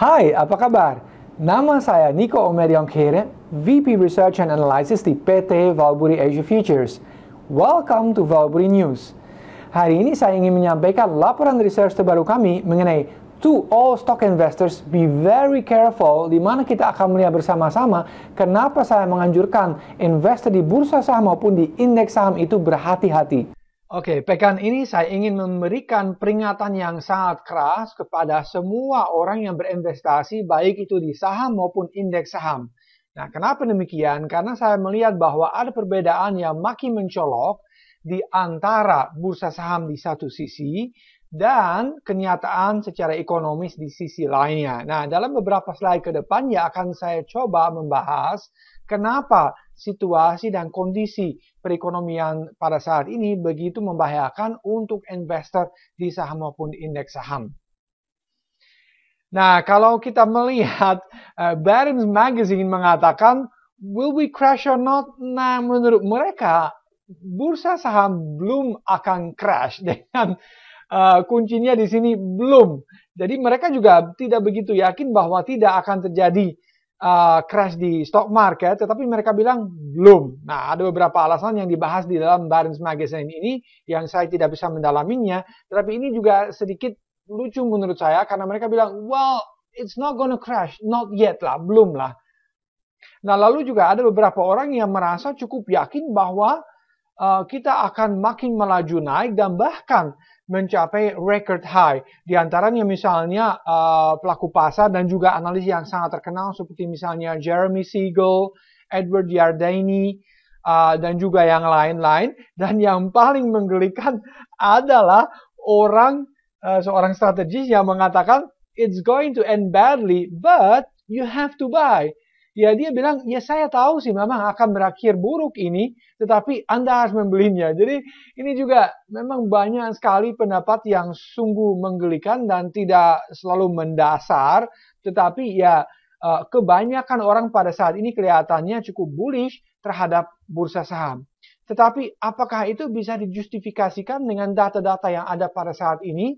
Hai, apa kabar? Nama saya Nico Omediongkere, VP Research and Analysis di PT Valburi Asia Futures. Welcome to Valburi News. Hari ini saya ingin menyampaikan laporan research terbaru kami mengenai to all stock investors, be very careful, di mana kita akan melihat bersama-sama kenapa saya menganjurkan investor di bursa saham maupun di indeks saham itu berhati-hati. Oke, pekan ini saya ingin memberikan peringatan yang sangat keras kepada semua orang yang berinvestasi, baik itu di saham maupun indeks saham. Nah, kenapa demikian? Karena saya melihat bahwa ada perbedaan yang makin mencolok di antara bursa saham di satu sisi dan kenyataan secara ekonomis di sisi lainnya. Nah, dalam beberapa slide ke depannya akan saya coba membahas kenapa situasi dan kondisi perekonomian pada saat ini begitu membahayakan untuk investor di saham maupun indeks saham. Nah, kalau kita melihat Barron's Magazine mengatakan, will we crash or not? Nah, menurut mereka, bursa saham belum akan crash dengan kuncinya di sini belum. Jadi mereka juga tidak begitu yakin bahwa tidak akan terjadi crash di stock market, tetapi mereka bilang belum. Nah, ada beberapa alasan yang dibahas di dalam Barron's Magazine ini yang saya tidak bisa mendalaminya, tetapi ini juga sedikit lucu menurut saya karena mereka bilang, well, it's not gonna crash, not yet lah, belum lah. Nah, lalu juga ada beberapa orang yang merasa cukup yakin bahwa kita akan makin melaju naik dan bahkan mencapai record high. Di antaranya misalnya pelaku pasar dan juga analis yang sangat terkenal seperti misalnya Jeremy Siegel, Edward Yardeni, dan juga yang lain-lain. Dan yang paling menggelikan adalah seorang strategis yang mengatakan it's going to end badly, but you have to buy. Ya, dia bilang, ya saya tahu sih memang akan berakhir buruk ini, tetapi Anda harus membelinya. Jadi ini juga memang banyak sekali pendapat yang sungguh menggelikan dan tidak selalu mendasar, tetapi ya kebanyakan orang pada saat ini kelihatannya cukup bullish terhadap bursa saham. Tetapi apakah itu bisa dijustifikasikan dengan data-data yang ada pada saat ini?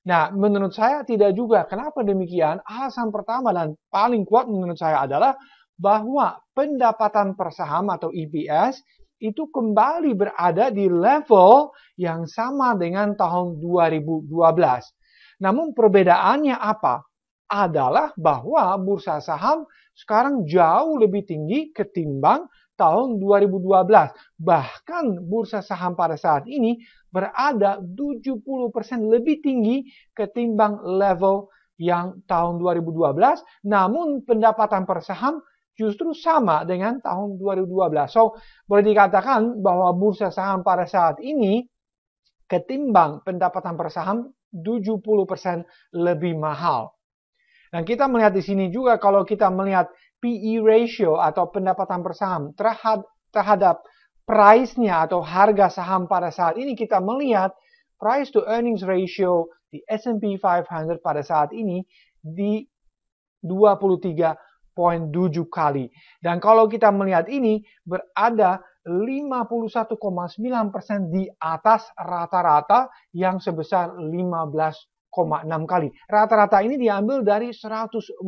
Nah, menurut saya tidak juga. Kenapa demikian? Alasan pertama dan paling kuat menurut saya adalah bahwa pendapatan per saham atau EPS itu kembali berada di level yang sama dengan tahun 2012. Namun perbedaannya apa? Adalah bahwa bursa saham sekarang jauh lebih tinggi ketimbang tahun 2012. Bahkan bursa saham pada saat ini berada 70% lebih tinggi ketimbang level yang tahun 2012. Namun pendapatan per saham justru sama dengan tahun 2012. So, boleh dikatakan bahwa bursa saham pada saat ini ketimbang pendapatan per saham 70% lebih mahal. Dan kita melihat di sini juga kalau kita melihat PE ratio atau pendapatan per saham terhadap price-nya atau harga saham pada saat ini, kita melihat price to earnings ratio di S&P 500 pada saat ini di 23,7 kali. Dan kalau kita melihat ini berada 51,9% di atas rata-rata yang sebesar 15,6 kali. Rata-rata ini diambil dari 144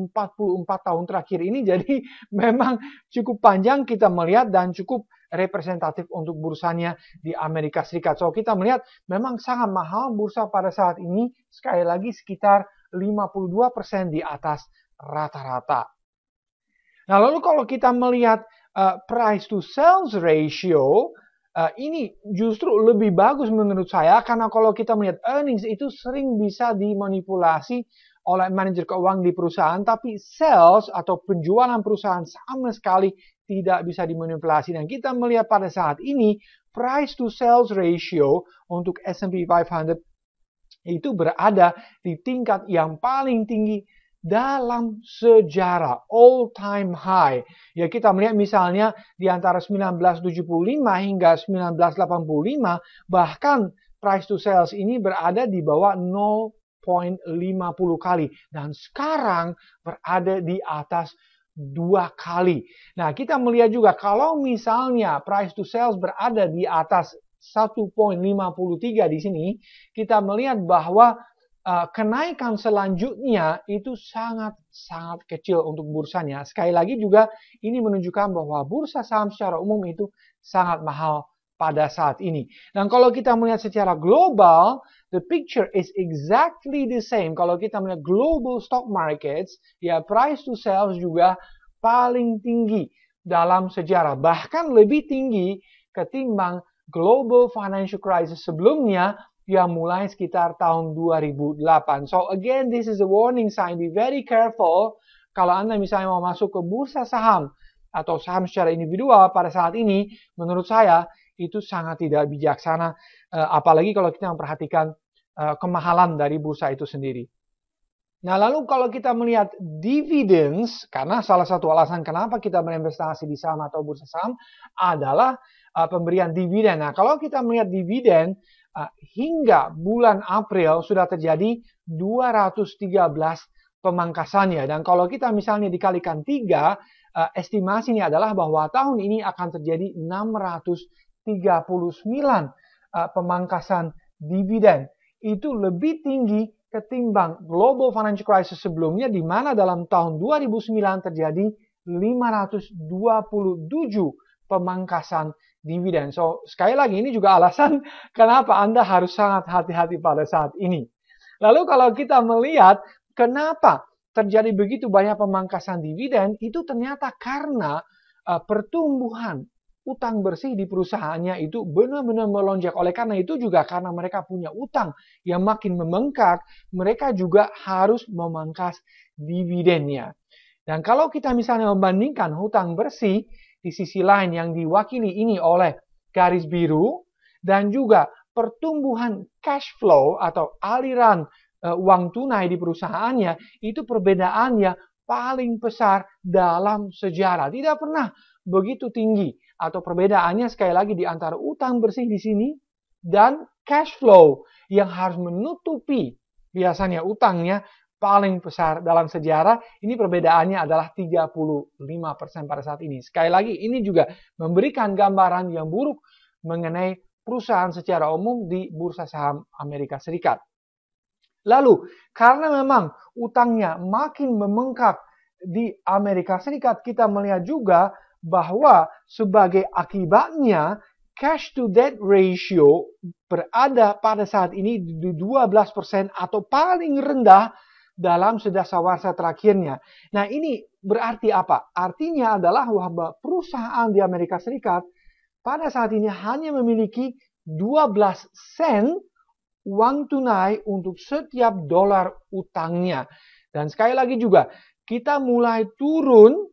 tahun terakhir ini, jadi memang cukup panjang kita melihat dan cukup representatif untuk bursanya di Amerika Serikat. So, kita melihat memang sangat mahal bursa pada saat ini, sekali lagi sekitar 52% di atas rata-rata. Nah, lalu kalau kita melihat price to sales ratio, ini justru lebih bagus menurut saya karena kalau kita melihat earnings itu sering bisa dimanipulasi oleh manajer keuangan di perusahaan, tapi sales atau penjualan perusahaan sama sekali tidak bisa dimanipulasi. Dan kita melihat pada saat ini price to sales ratio untuk S&P 500 itu berada di tingkat yang paling tinggi dalam sejarah, all time high. Ya, kita melihat misalnya di antara 1975 hingga 1985, bahkan price to sales ini berada di bawah 0,50 kali. Dan sekarang berada di atas 2 kali. Nah, kita melihat juga kalau misalnya price to sales berada di atas 1,53 di sini, kita melihat bahwa kenaikan selanjutnya itu sangat kecil untuk bursanya. Sekali lagi juga ini menunjukkan bahwa bursa saham secara umum itu sangat mahal pada saat ini. Dan kalau kita melihat secara global, the picture is exactly the same. Kalau kita melihat global stock markets, ya price to sales juga paling tinggi dalam sejarah. Bahkan lebih tinggi ketimbang global financial crisis sebelumnya yang mulai sekitar tahun 2008. So again, this is a warning sign. Be very careful kalau Anda misalnya mau masuk ke bursa saham atau saham secara individual pada saat ini, menurut saya itu sangat tidak bijaksana, apalagi kalau kita memperhatikan kemahalan dari bursa itu sendiri. Nah, lalu kalau kita melihat dividends, karena salah satu alasan kenapa kita berinvestasi di saham atau bursa saham adalah pemberian dividen. Nah, kalau kita melihat dividen, hingga bulan April sudah terjadi 213 pemangkasannya. Dan kalau kita misalnya dikalikan 3, estimasinya adalah bahwa tahun ini akan terjadi 639 pemangkasan dividen. Itu lebih tinggi ketimbang global financial crisis sebelumnya, di mana dalam tahun 2009 terjadi 527 pemangkasan dividen. So, sekali lagi ini juga alasan kenapa Anda harus sangat hati-hati pada saat ini. Lalu kalau kita melihat kenapa terjadi begitu banyak pemangkasan dividen, itu ternyata karena pertumbuhan utang bersih di perusahaannya itu benar-benar melonjak. Oleh karena itu juga karena mereka punya utang yang makin membengkak, mereka juga harus memangkas dividennya. Dan kalau kita misalnya membandingkan hutang bersih di sisi lain yang diwakili ini oleh garis biru, dan juga pertumbuhan cash flow atau aliran uang tunai di perusahaannya, itu perbedaannya paling besar dalam sejarah. Tidak pernah begitu tinggi, atau perbedaannya sekali lagi di antara utang bersih di sini dan cash flow yang harus menutupi biasanya utangnya paling besar dalam sejarah. Ini perbedaannya adalah 35% pada saat ini. Sekali lagi ini juga memberikan gambaran yang buruk mengenai perusahaan secara umum di bursa saham Amerika Serikat. Lalu, karena memang utangnya makin membengkak di Amerika Serikat, kita melihat juga bahwa sebagai akibatnya cash to debt ratio berada pada saat ini di 12% atau paling rendah dalam sedasawarsa terakhirnya. Nah, ini berarti apa? Artinya adalah bahwa perusahaan di Amerika Serikat pada saat ini hanya memiliki 12 sen uang tunai untuk setiap dolar utangnya. Dan sekali lagi juga, kita mulai turun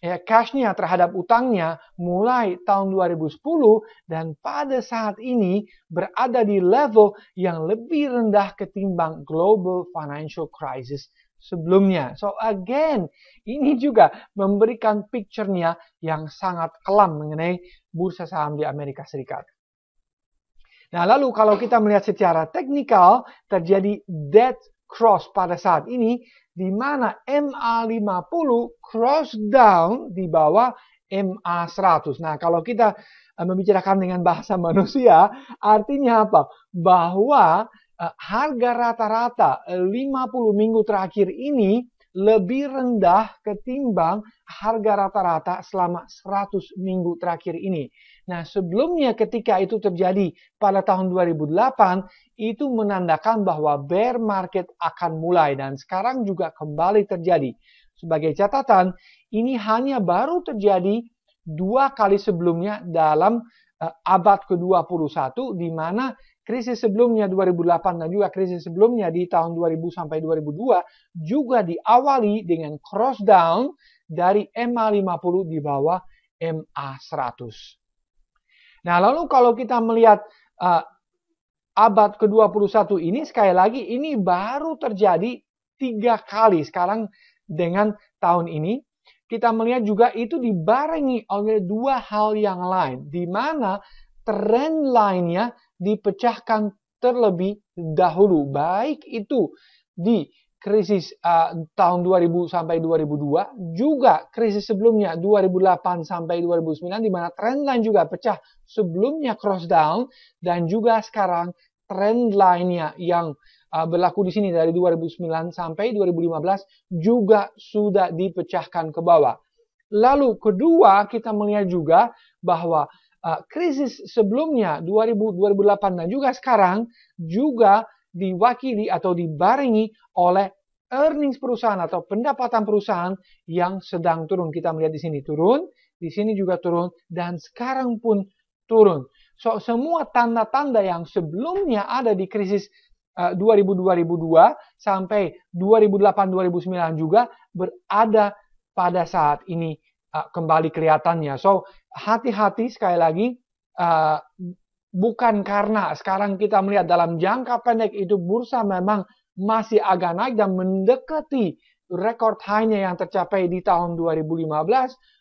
cash-nya terhadap utangnya mulai tahun 2010, dan pada saat ini berada di level yang lebih rendah ketimbang global financial crisis sebelumnya. So again, ini juga memberikan picture-nya yang sangat kelam mengenai bursa saham di Amerika Serikat. Nah, lalu kalau kita melihat secara teknikal, terjadi dead cross pada saat ini, di mana MA50 cross down di bawah MA100. Nah, kalau kita membicarakan dengan bahasa manusia, artinya apa? Bahwa harga rata-rata 50 minggu terakhir ini lebih rendah ketimbang harga rata-rata selama 100 minggu terakhir ini. Nah, sebelumnya ketika itu terjadi pada tahun 2008, itu menandakan bahwa bear market akan mulai, dan sekarang juga kembali terjadi. Sebagai catatan, ini hanya baru terjadi 2 kali sebelumnya dalam abad ke-21, di mana krisis sebelumnya 2008 dan juga krisis sebelumnya di tahun 2000 sampai 2002 juga diawali dengan cross down dari MA50 di bawah MA100. Nah, lalu kalau kita melihat abad ke-21 ini, sekali lagi ini baru terjadi 3 kali sekarang dengan tahun ini. Kita melihat juga itu dibarengi oleh 2 hal yang lain, di mana trend lainnya dipecahkan terlebih dahulu, baik itu di krisis tahun 2000 sampai 2002, juga krisis sebelumnya 2008 sampai 2009, di mana trend line juga pecah sebelumnya cross down, dan juga sekarang trend line-nya yang berlaku di sini dari 2009 sampai 2015 juga sudah dipecahkan ke bawah. Lalu kedua, kita melihat juga bahwa krisis sebelumnya 2008 dan juga sekarang juga diwakili atau dibarengi oleh earnings perusahaan atau pendapatan perusahaan yang sedang turun. Kita melihat di sini turun, di sini juga turun, dan sekarang pun turun. So, semua tanda-tanda yang sebelumnya ada di krisis 2002 sampai 2008-2009 juga berada pada saat ini kembali kelihatannya. So, hati-hati sekali lagi, bukan karena sekarang kita melihat dalam jangka pendek itu bursa memang masih agak naik dan mendekati rekor high-nya yang tercapai di tahun 2015,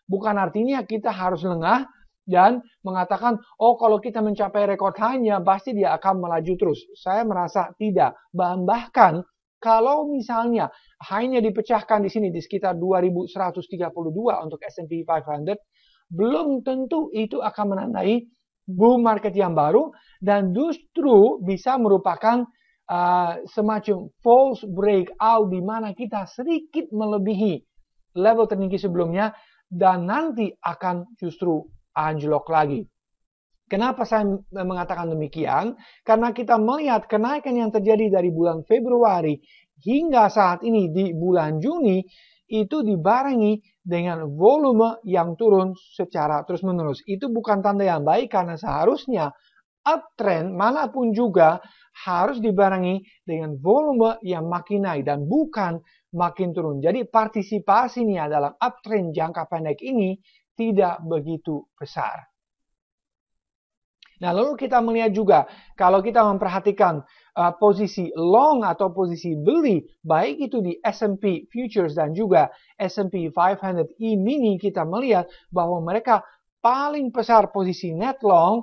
bukan artinya kita harus lengah dan mengatakan, oh kalau kita mencapai rekor high-nya pasti dia akan melaju terus. Saya merasa tidak. Bahkan kalau misalnya high-nya dipecahkan di sini di sekitar 2132 untuk S&P 500, belum tentu itu akan menandai bull market yang baru dan justru bisa merupakan semacam false breakout di mana kita sedikit melebihi level tertinggi sebelumnya dan nanti akan justru anjlok lagi. Kenapa saya mengatakan demikian? Karena kita melihat kenaikan yang terjadi dari bulan Februari hingga saat ini di bulan Juni itu dibarengi dengan volume yang turun secara terus-menerus. Itu bukan tanda yang baik karena seharusnya uptrend manapun juga harus dibarengi dengan volume yang makin naik dan bukan makin turun. Jadi partisipasinya dalam uptrend jangka pendek ini tidak begitu besar. Nah, lalu kita melihat juga kalau kita memperhatikan posisi long atau posisi beli, baik itu di S&P Futures dan juga S&P 500 E-mini, kita melihat bahwa mereka paling besar posisi net long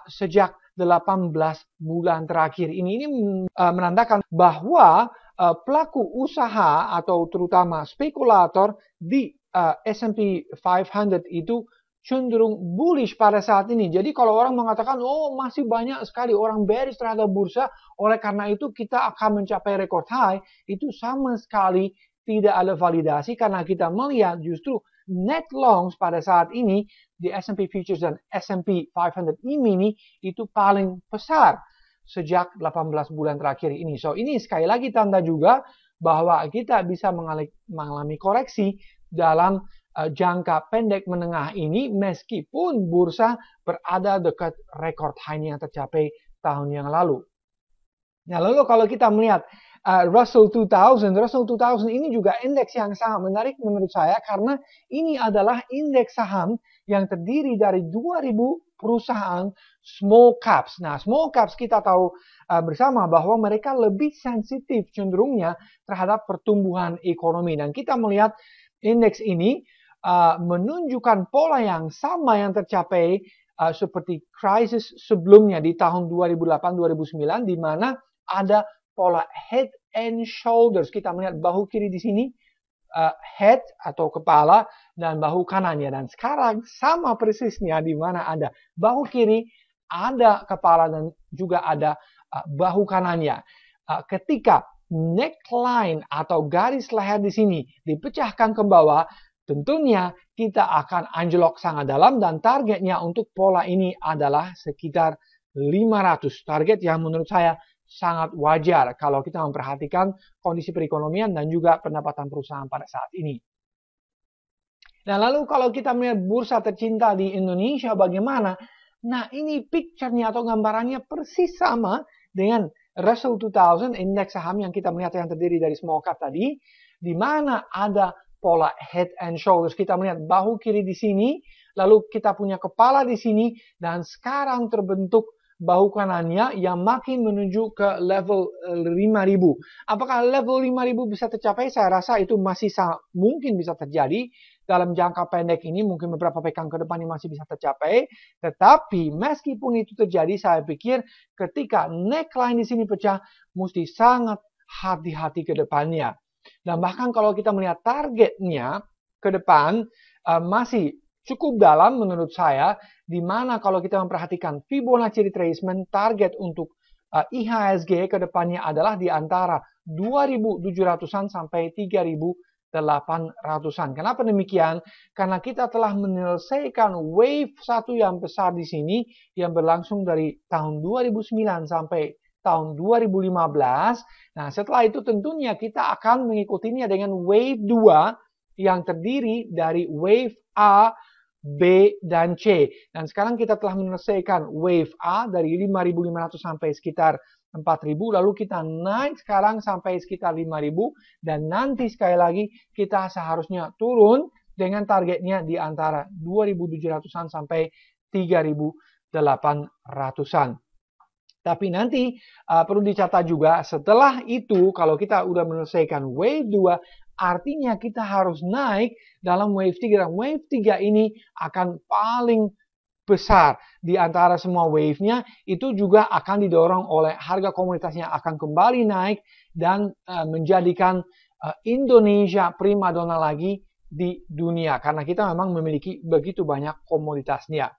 sejak 18 bulan terakhir. Ini menandakan bahwa pelaku usaha atau terutama spekulator di S&P 500 itu cenderung bullish pada saat ini. Jadi kalau orang mengatakan, oh masih banyak sekali orang bearish terhadap bursa, oleh karena itu kita akan mencapai record high, itu sama sekali tidak ada validasi karena kita melihat justru net longs pada saat ini di S&P Futures dan S&P 500 E-mini itu paling besar sejak 18 bulan terakhir ini. So ini sekali lagi tanda juga bahwa kita bisa mengalami koreksi dalam jangka pendek menengah ini meskipun bursa berada dekat rekor high yang tercapai tahun yang lalu. Nah, lalu kalau kita melihat Russell 2000 ini juga indeks yang sangat menarik menurut saya karena ini adalah indeks saham yang terdiri dari 2000 perusahaan small caps. Nah, small caps kita tahu bersama bahwa mereka lebih sensitif cenderungnya terhadap pertumbuhan ekonomi. Dan kita melihat indeks ini menunjukkan pola yang sama yang tercapai seperti krisis sebelumnya di tahun 2008-2009 di mana ada pola head and shoulders. Kita melihat bahu kiri di sini head atau kepala dan bahu kanannya, dan sekarang sama persisnya di mana ada bahu kiri, ada kepala dan juga ada bahu kanannya. Ketika neckline atau garis leher di sini dipecahkan ke bawah, tentunya kita akan anjlok sangat dalam dan targetnya untuk pola ini adalah sekitar 500. Target yang menurut saya sangat wajar kalau kita memperhatikan kondisi perekonomian dan juga pendapatan perusahaan pada saat ini. Nah, lalu kalau kita melihat bursa tercinta di Indonesia bagaimana? Nah, ini picture-nya atau gambarannya persis sama dengan Russell 2000, indeks saham yang kita melihat yang terdiri dari small cap tadi, di mana ada pola head and shoulders. Kita melihat bahu kiri di sini, lalu kita punya kepala di sini, dan sekarang terbentuk bahu kanannya yang makin menuju ke level 5.000. Apakah level 5.000 bisa tercapai? Saya rasa itu masih sangat mungkin bisa terjadi. Dalam jangka pendek ini mungkin beberapa pekan ke depan ini masih bisa tercapai. Tetapi meskipun itu terjadi, saya pikir ketika neckline di sini pecah, mesti sangat hati-hati ke depannya. Dan bahkan kalau kita melihat targetnya ke depan masih cukup dalam menurut saya, di mana kalau kita memperhatikan Fibonacci retracement, target untuk IHSG ke depannya adalah di antara 2.700-an sampai 3.800-an. Kenapa demikian? Karena kita telah menyelesaikan wave satu yang besar di sini yang berlangsung dari tahun 2009 sampai tahun 2015. Nah, setelah itu tentunya kita akan mengikutinya dengan wave 2 yang terdiri dari wave A, B, dan C. Dan sekarang kita telah menyelesaikan wave A dari 5.500 sampai sekitar 4.000, lalu kita naik sekarang sampai sekitar 5.000, dan nanti sekali lagi kita seharusnya turun dengan targetnya di antara 2.700-an sampai 3.800-an. Tapi nanti perlu dicatat juga setelah itu kalau kita udah menyelesaikan wave 2, artinya kita harus naik dalam wave 3. Dan wave 3 ini akan paling besar di antara semua wave-nya. Itu juga akan didorong oleh harga komoditasnya akan kembali naik dan menjadikan Indonesia primadona lagi di dunia. Karena kita memang memiliki begitu banyak komoditasnya.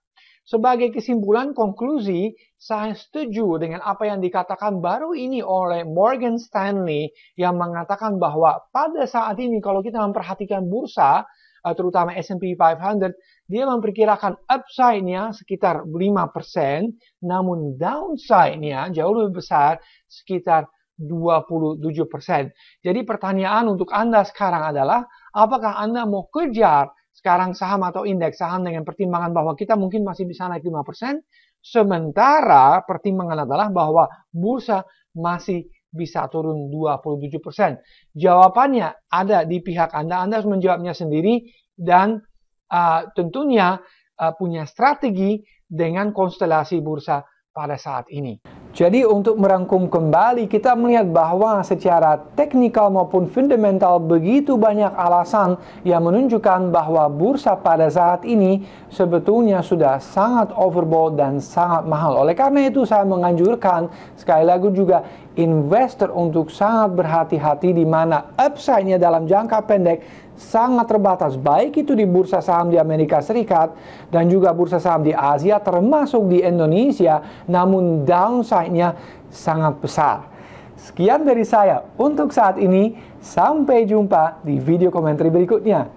Sebagai kesimpulan konklusi, saya setuju dengan apa yang dikatakan baru ini oleh Morgan Stanley yang mengatakan bahwa pada saat ini kalau kita memperhatikan bursa, terutama S&P 500, dia memperkirakan upside-nya sekitar 5%, namun downside-nya jauh lebih besar, sekitar 27%. Jadi pertanyaan untuk Anda sekarang adalah, apakah Anda mau kejar sekarang saham atau indeks saham dengan pertimbangan bahwa kita mungkin masih bisa naik 5%, sementara pertimbangan adalah bahwa bursa masih bisa turun 27%. Jawabannya ada di pihak Anda. Anda harus menjawabnya sendiri dan tentunya punya strategi dengan konstelasi bursa pada saat ini. Jadi untuk merangkum kembali, kita melihat bahwa secara teknikal maupun fundamental begitu banyak alasan yang menunjukkan bahwa bursa pada saat ini sebetulnya sudah sangat overbought dan sangat mahal. Oleh karena itu saya menganjurkan sekali lagi juga investor untuk sangat berhati-hati di mana upside-nya dalam jangka pendek sangat terbatas, baik itu di bursa saham di Amerika Serikat dan juga bursa saham di Asia termasuk di Indonesia, namun downside-nya sangat besar. Sekian dari saya untuk saat ini, sampai jumpa di video komentar berikutnya.